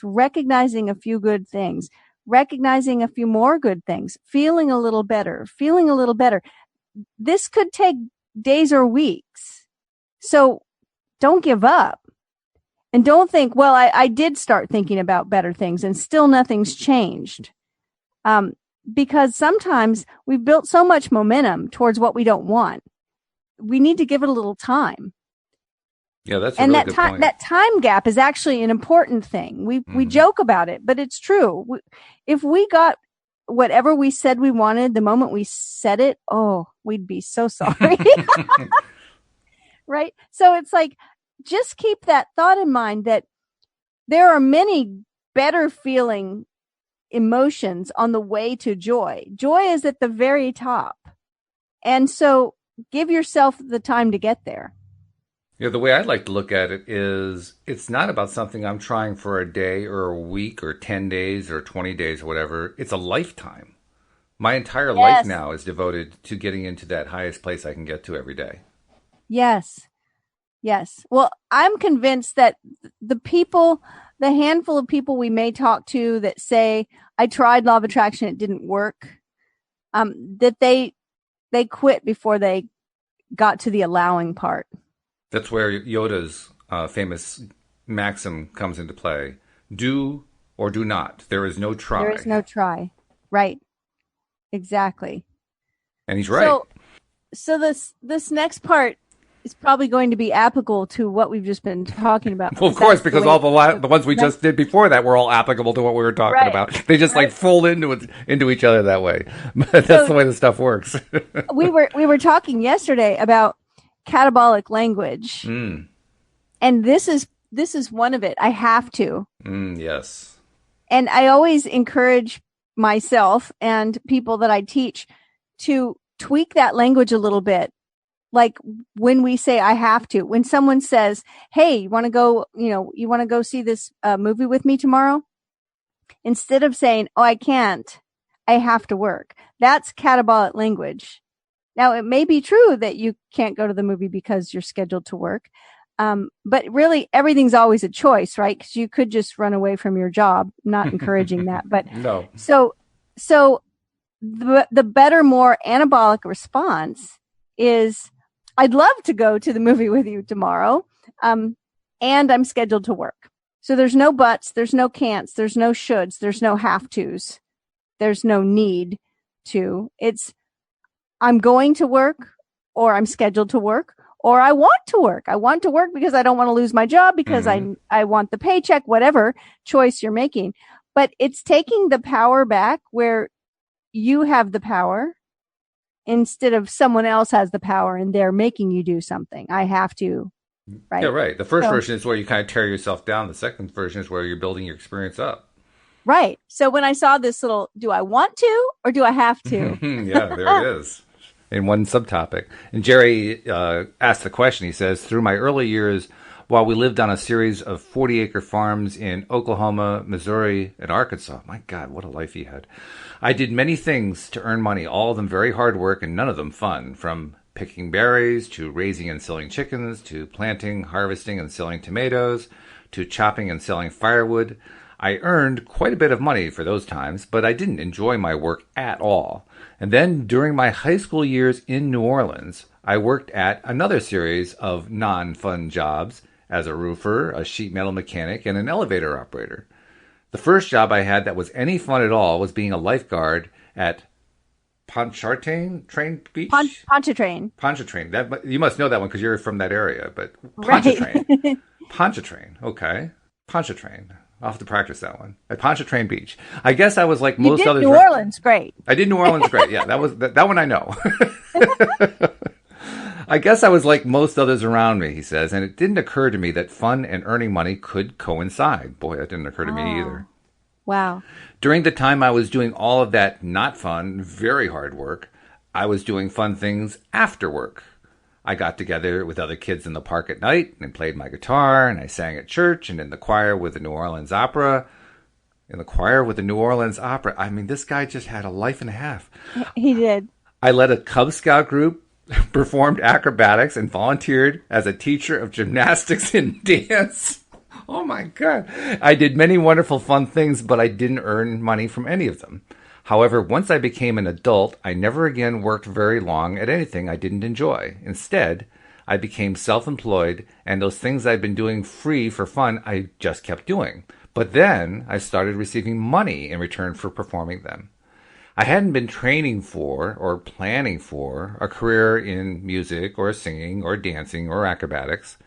recognizing a few good things, recognizing a few more good things, feeling a little better. This could take days or weeks. So don't give up. And don't think, well, I did start thinking about better things and still nothing's changed. Because sometimes we've built so much momentum towards what we don't want. We need to give it a little time. Yeah, that's a really good point. That time gap is actually an important thing. We joke about it, but it's true. If we got whatever we said we wanted the moment we said it, we'd be so sorry. Right? So it's like, just keep that thought in mind that there are many better feeling emotions on the way to joy. Joy is at the very top. And so give yourself the time to get there. Yeah, the way I'd like to look at it is it's not about something I'm trying for a day or a week or 10 days or 20 days or whatever. It's a lifetime. My entire life now is devoted to getting into that highest place I can get to every day. Yes. Well, I'm convinced that the handful of people we may talk to that say, I tried law of attraction, it didn't work, that they quit before they got to the allowing part. That's where Yoda's famous maxim comes into play. Do or do not. There is no try. There is no try. Right. Exactly. And he's right. So this next part is probably going to be applicable to what we've just been talking about. Well, of course, because all the ones we just did before that were all applicable to what we were talking about. They just like fold into each other that way. That's the way the stuff works. we were talking yesterday about catabolic language, and this is one of it. I have to. Yes. And I always encourage myself and people that I teach to tweak that language a little bit. Like when we say I have to, when someone says, "Hey, you want to go see this movie with me tomorrow?" Instead of saying, "Oh, I can't, I have to work." That's catabolic language. Now, it may be true that you can't go to the movie because you're scheduled to work. But really everything's always a choice, right? Because you could just run away from your job. Not encouraging that, but no. So the better, more anabolic response is, I'd love to go to the movie with you tomorrow. And I'm scheduled to work. So there's no buts, there's no can'ts, there's no shoulds, there's no have tos, there's no need to. It's, I'm going to work, or I'm scheduled to work, or I want to work. I want to work because I don't want to lose my job, because I want the paycheck, whatever choice you're making. But it's taking the power back where you have the power instead of someone else has the power and they're making you do something. I have to. Right. Yeah, right. The first version is where you kind of tear yourself down. The second version is where you're building your experience up. Right. So when I saw this little, do I want to or do I have to? Yeah, there it is. In one subtopic. And Jerry asked the question. He says, through my early years, while we lived on a series of 40-acre farms in Oklahoma, Missouri, and Arkansas, my God, what a life he had. I did many things to earn money, all of them very hard work and none of them fun, from picking berries, to raising and selling chickens, to planting, harvesting, and selling tomatoes, to chopping and selling firewood. I earned quite a bit of money for those times, but I didn't enjoy my work at all. And then during my high school years in New Orleans, I worked at another series of non-fun jobs as a roofer, a sheet metal mechanic, and an elevator operator. The first job I had that was any fun at all was being a lifeguard at Pontchartrain Beach? Pontchartrain. Pontchartrain. That, you must know that one because you're from that area. But Pontchartrain. Right. Pontchartrain. Okay. Pontchartrain. I'll have to practice that one. At Pontchartrain Beach. I guess I was like most others. New Orleans, great. I did New Orleans, great. Yeah, that one I know. I guess I was like most others around me, he says, and it didn't occur to me that fun and earning money could coincide. Boy, that didn't occur to me either. Wow. During the time I was doing all of that not fun, very hard work, I was doing fun things after work. I got together with other kids in the park at night and played my guitar, and I sang at church and in the choir with the New Orleans Opera. I mean, this guy just had a life and a half. He did. I led a Cub Scout group, performed acrobatics, and volunteered as a teacher of gymnastics and dance. Oh my God. I did many wonderful fun things, but I didn't earn money from any of them. However, once I became an adult, I never again worked very long at anything I didn't enjoy. Instead, I became self-employed, and those things I'd been doing free for fun, I just kept doing. But then I started receiving money in return for performing them. I hadn't been training for or planning for a career in music or singing or dancing or acrobatics.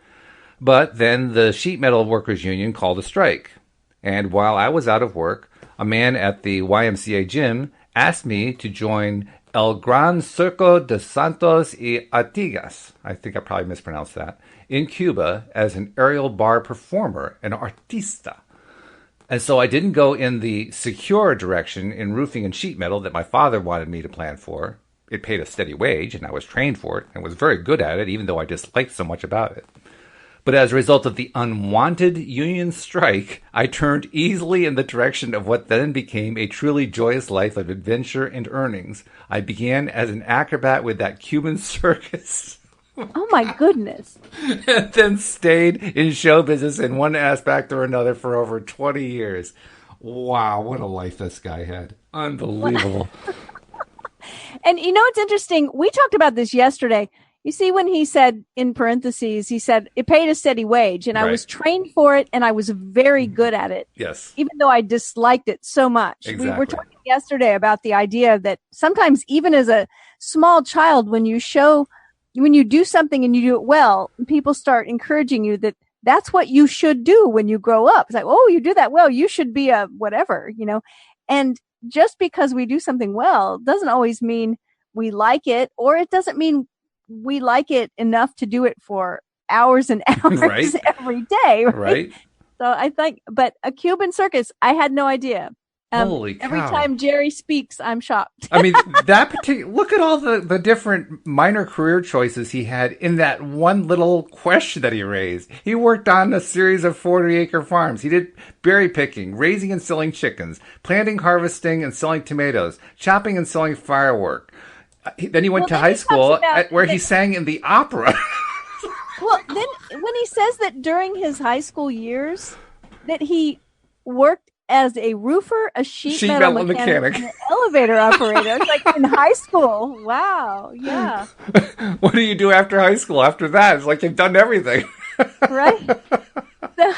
But then the Sheet Metal Workers Union called a strike. And while I was out of work, a man at the YMCA gym asked me to join El Gran Circo de Santos y Artigas, I think I probably mispronounced that, in Cuba as an aerial bar performer, an artista. And so I didn't go in the secure direction in roofing and sheet metal that my father wanted me to plan for. It paid a steady wage, and I was trained for it, and was very good at it, even though I disliked so much about it. But as a result of the unwanted union strike, I turned easily in the direction of what then became a truly joyous life of adventure and earnings. I began as an acrobat with that Cuban circus. Oh my goodness. And then stayed in show business in one aspect or another for over 20 years. Wow, what a life this guy had. Unbelievable. And you know what's interesting? We talked about this yesterday. You see, when he said, in parentheses, he said, it paid a steady wage, and right. I was trained for it, and I was very good at it. Yes. Even though I disliked it so much. Exactly. We were talking yesterday about the idea that sometimes, even as a small child, when you show when you do something and you do it well, people start encouraging you that that's what you should do when you grow up. It's like, oh, you do that well, you should be a whatever, And just because we do something well doesn't always mean we like it, or it doesn't mean we like it enough to do it for hours and hours Right. every day. Right. So I think, but a Cuban circus, I had no idea. Holy cow. Every time Jerry speaks, I'm shocked. I mean, look at all the different minor career choices he had in that one little question that he raised. He worked on a series of 40-acre farms. He did berry picking, raising and selling chickens, planting, harvesting, and selling tomatoes, chopping and selling firework. Then he went to high school where he sang in the opera. Well, then when he says that during his high school years that he worked as a roofer, a sheet metal mechanic, and an elevator operator. It's like in high school. Wow. Yeah. What do you do after high school? After that, it's like you've done everything. Right. So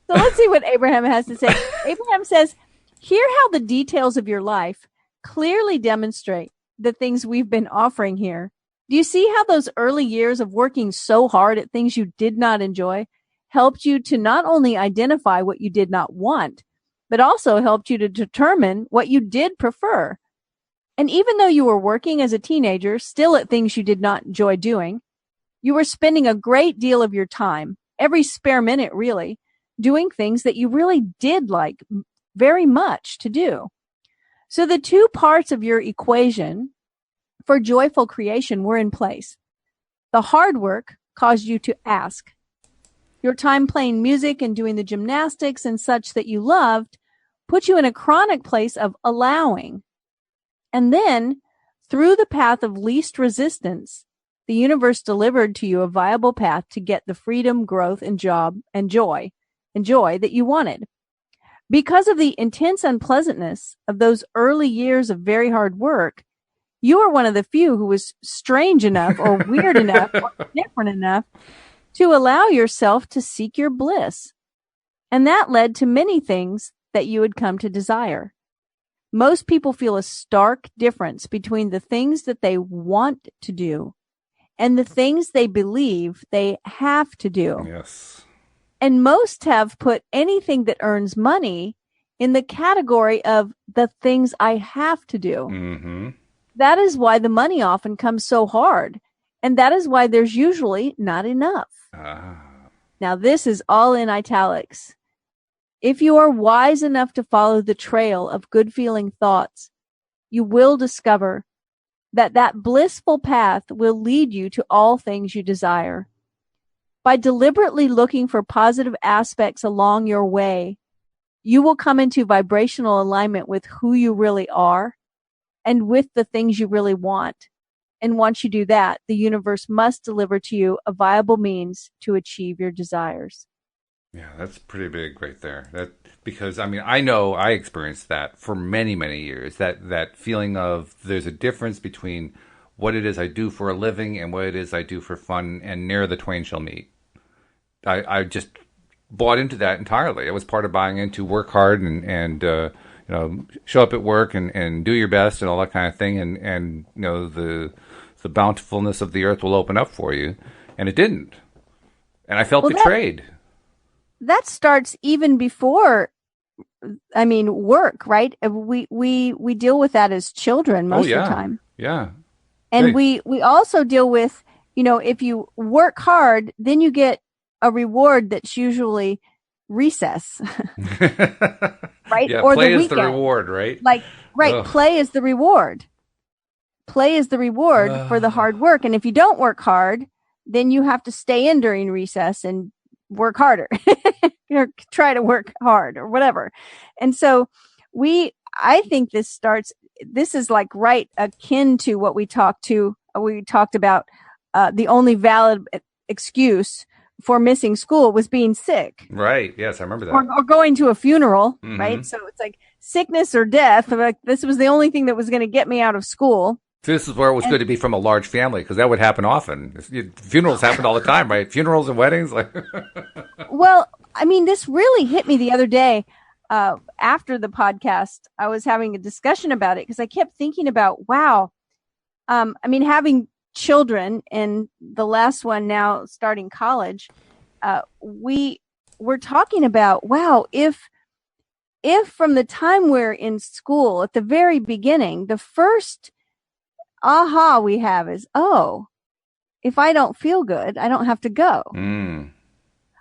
let's see what Abraham has to say. Abraham says, hear how the details of your life clearly demonstrate the things we've been offering here. Do you see how those early years of working so hard at things you did not enjoy helped you to not only identify what you did not want, but also helped you to determine what you did prefer? And even though you were working as a teenager, still at things you did not enjoy doing, you were spending a great deal of your time, every spare minute really, doing things that you really did like very much to do. So the two parts of your equation for joyful creation were in place. The hard work caused you to ask. Your time playing music and doing the gymnastics and such that you loved put you in a chronic place of allowing. And then, through the path of least resistance, the universe delivered to you a viable path to get the freedom, growth, and joy that you wanted. Because of the intense unpleasantness of those early years of very hard work, you are one of the few who was strange enough or weird enough or different enough to allow yourself to seek your bliss. And that led to many things that you had come to desire. Most people feel a stark difference between the things that they want to do and the things they believe they have to do. Yes. And most have put anything that earns money in the category of the things I have to do. Mm-hmm. That is why the money often comes so hard. And that is why there's usually not enough. Now, this is all in italics. If you are wise enough to follow the trail of good-feeling thoughts, you will discover that that blissful path will lead you to all things you desire. By deliberately looking for positive aspects along your way, you will come into vibrational alignment with who you really are and with the things you really want. And once you do that, the universe must deliver to you a viable means to achieve your desires. Yeah, that's pretty big right there. Because I know I experienced that for many, many years. That feeling of there's a difference between what it is I do for a living and what it is I do for fun, and ne'er the twain shall meet. I just bought into that entirely. It was part of buying into work hard and show up at work and do your best and all that kind of thing, and the bountifulness of the earth will open up for you, and it didn't, and I felt betrayed. That starts even before, work, right? We deal with that as children most of the time. Yeah. And we also deal with, if you work hard, then you get a reward that's usually recess. Right? Yeah, or play the is the reward, right? Right. Play is the reward. Play is the reward for the hard work. And if you don't work hard, then you have to stay in during recess and work harder. Try to work hard or whatever. And so I think this is like right akin to what we talked about. The only valid excuse for missing school was being sick. Right. Yes, I remember that. Or going to a funeral, Mm-hmm. right? So it's like sickness or death. Like, this was the only thing that was going to get me out of school. This is where it was good to be from a large family, because that would happen often. Funerals happened all the time, right? Funerals and weddings. Well, this really hit me the other day. After the podcast, I was having a discussion about it because I kept thinking about, wow. Having children, and the last one now starting college, we're talking about, wow, if from the time we're in school at the very beginning, the first aha we have is, oh, if I don't feel good, I don't have to go.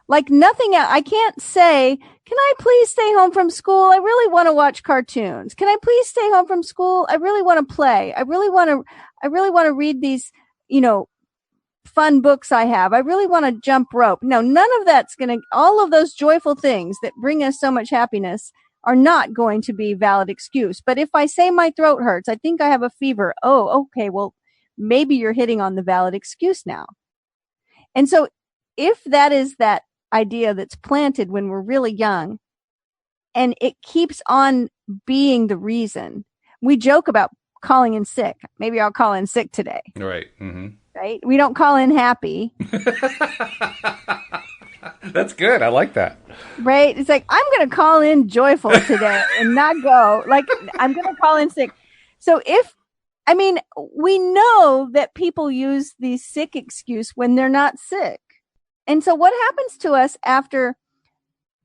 Like nothing else. I can't say, can I please stay home from school? I really want to watch cartoons. Can I please stay home from school? I really want to play. I really want to read these, fun books I have. I really want to jump rope. No, none of that's all of those joyful things that bring us so much happiness are not going to be valid excuse. But if I say my throat hurts, I think I have a fever. Oh, okay. Well, maybe you're hitting on the valid excuse now. And so if that is that idea that's planted when we're really young, and it keeps on being the reason, we joke about calling in sick. Maybe I'll call in sick today. Right. Mm-hmm. Right. We don't call in happy. That's good. I like that. Right. It's like, I'm going to call in joyful today and not go. Like, I'm going to call in sick. So we know that people use the sick excuse when they're not sick. And so what happens to us after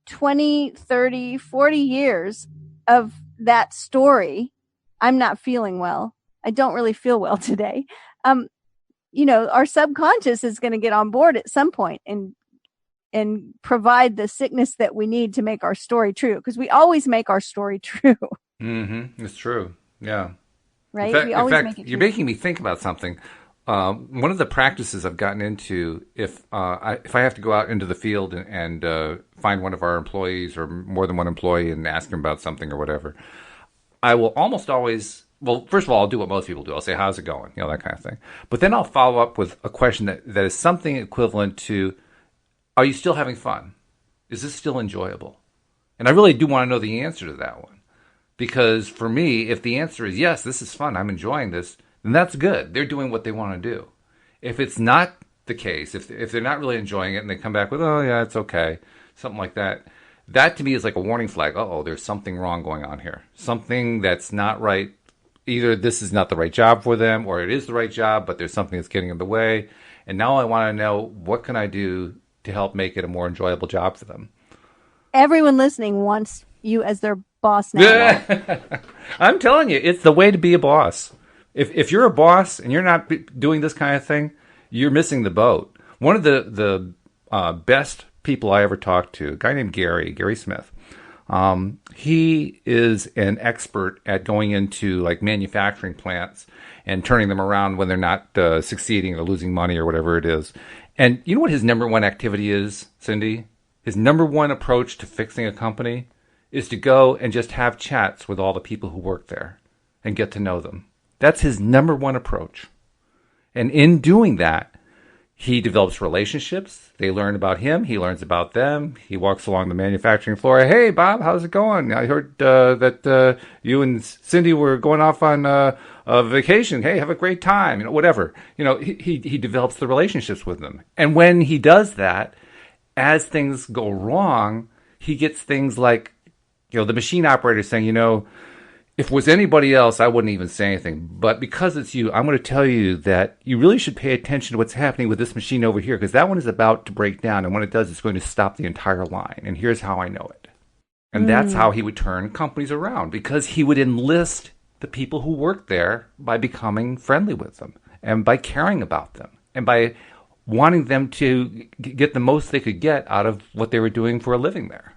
20, 30, 40 years of that story? I'm not feeling well. I don't really feel well today. Our subconscious is going to get on board at some point and provide the sickness that we need to make our story true. Because we always make our story true. Mm-hmm. It's true. Yeah. Right? In fact, you're making me think about something. One of the practices I've gotten into, if I have to go out into the field and find one of our employees or more than one employee and ask them about something or whatever, I will almost always, well, first of all, I'll do what most people do. I'll say, how's it going? That kind of thing. But then I'll follow up with a question that is something equivalent to, are you still having fun? Is this still enjoyable? And I really do want to know the answer to that one. Because for me, if the answer is yes, this is fun, I'm enjoying this, then that's good. They're doing what they want to do. If it's not the case, if they're not really enjoying it and they come back with, oh, yeah, it's okay, something like that, that to me is like a warning flag. Uh-oh, there's something wrong going on here. Something that's not right. Either this is not the right job for them or it is the right job, but there's something that's getting in the way. And now I want to know, what can I do to help make it a more enjoyable job for them? Everyone listening wants you as their boss now. I'm telling you, it's the way to be a boss. If you're a boss and you're not doing this kind of thing, you're missing the boat. One of the best people I ever talked to, a guy named Gary Smith, he is an expert at going into like manufacturing plants and turning them around when they're not succeeding or losing money or whatever it is. And you know what his number one activity is, Cindy? His number one approach to fixing a company is to go and just have chats with all the people who work there and get to know them. That's his number one approach. And in doing that, he develops relationships. They learn about him. He learns about them. He walks along the manufacturing floor. Hey, Bob, how's it going? I heard that you and Cindy were going off on a vacation. Hey, have a great time. Whatever. He develops the relationships with them. And when he does that, as things go wrong, he gets things like, the machine operator saying, if it was anybody else, I wouldn't even say anything. But because it's you, I'm going to tell you that you really should pay attention to what's happening with this machine over here, because that one is about to break down. And when it does, it's going to stop the entire line. And here's how I know it. And that's how he would turn companies around, because he would enlist the people who work there by becoming friendly with them and by caring about them and by wanting them to get the most they could get out of what they were doing for a living there.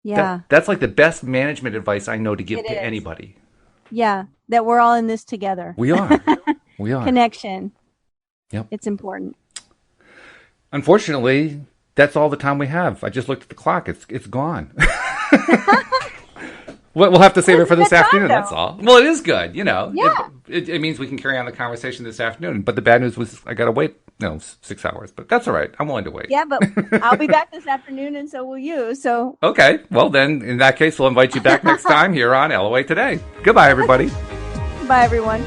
Yeah. That's like the best management advice I know to give to anybody. Yeah. That we're all in this together. We are. We are. Connection. Yep. It's important. Unfortunately, that's all the time we have. I just looked at the clock. It's gone. We'll have to save it for this afternoon. That's all. Well, it is good. Yeah. It means we can carry on the conversation this afternoon. But the bad news was I got to wait 6 hours. But that's all right. I'm willing to wait. Yeah, but I'll be back this afternoon, and so will you. So okay. Well, then, in that case, we'll invite you back next time here on LOA Today. Goodbye, everybody. Bye, everyone.